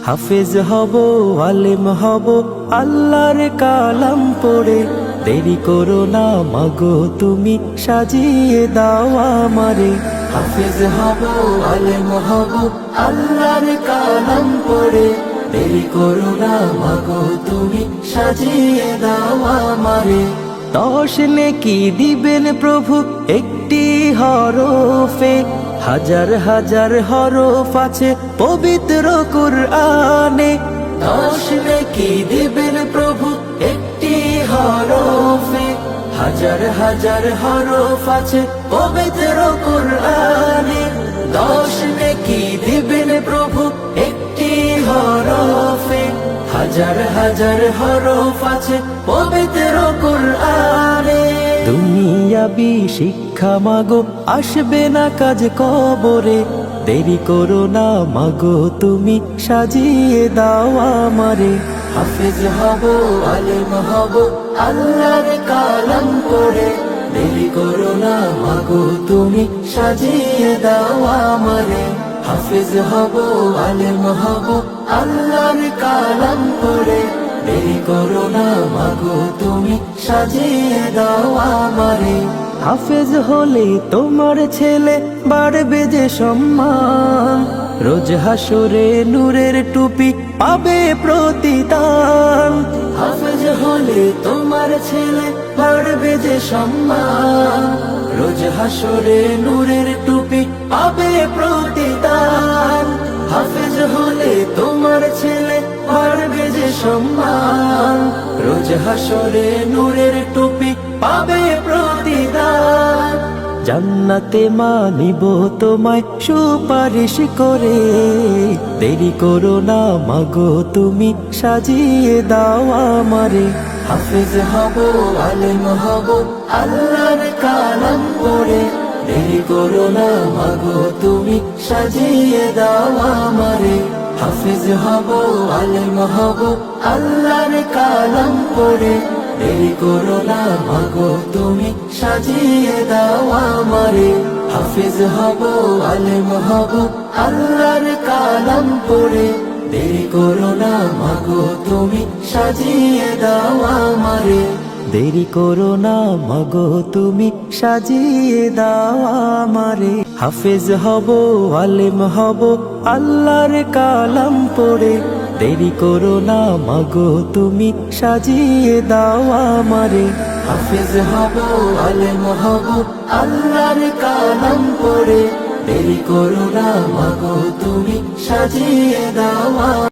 হাফেজ হব, আলেম হব, আল্লাহর কালাম পড়ে। দেরি করো না মাগো তুমি, সাজিয়ে দাও আমারে। হাফেজ হব, আলেম হব, আল্লাহর কালাম পড়ে। দেরি করো না মাগো তুমি, সাজিয়ে দাও আমারে। 10 নেকি দিবেন প্রভু একটি হরফে, হাজার হাজার হরফ আছে পবিত্র কুরআনে। 10 নেকি দিবেন প্রভু একটি হরফে, হাজার হাজার হরফ আছে পবিত্র কুরআনে। 10 নেকি দিবেন প্রভু একটি হরফে, হাজার হাজার হরফ আছে পবিত্র কুরআনে। দুনিয়াবি শিক্ষা মাগো আসবে না কাজ কবরে। দেরি করো না মাগো তুমি, সাজিয়ে দাও আমারে। হাফেজ হব, আলেম হব, আল্লাহর কালাম পড়ে। দেরি করো না মাগো তুমি, সাজিয়ে দাও আমারে। হাফেজ হব, আলেম হব, আল্লাহর কালাম পড়ে। দেরি করো না মাগো তুমি, সাজিয়ে দাও আমারে। হাফেজ হলে তোমার ছেলে বাড়বে যে সম্মান, রোজ হাসরে নূরের টুপি পাবে প্রতিদান। হাফেজ হলে তোমার ছেলে বাড়বে যে সম্মান, রোজ হাসরে নূরের টুপি পাবে প্রতিদান। হাফেজ হলে তোমার ছেলে বাড়বে যে সম্মান, রোজ হাসরে নূরের টুপি পাবে প্রতিদান। জান্নাতে মানিব তোমায় সুপারিশ করে। দেরি করো না মাগো তুমি, সাজিয়ে দাও আমারে। হাফেজ হব, আলেম হব, আল্লাহর কালাম পড়ে। দেরি করো না মাগো তুমি, সাজিয়ে দাও আমারে। হাফেজ হব, আলেম হব, আল্লাহর কালাম পড়ে। দেরি করো না মাগো তুমি, সাজিয়ে দাও আমারে। হাফেজ হব, আলেম হব, আল্লাহর কালাম পড়ে। দেরি করো না মাগো তুমি, সাজিয়ে দাও আমারে। দেরি করো না মাগো তুমি, সাজিয়ে দাও আমারে। হাফেজ হব, আলেম হব, আল্লাহর কালাম পড়ে। দেরি করো না মাগো তুমি, সাজিয়ে দাও আমারে। হাফেজ হব, আলেম হব, আল্লাহর কালাম পড়ে। দেরি করো না মাগো তুমি, সাজিয়ে দাও।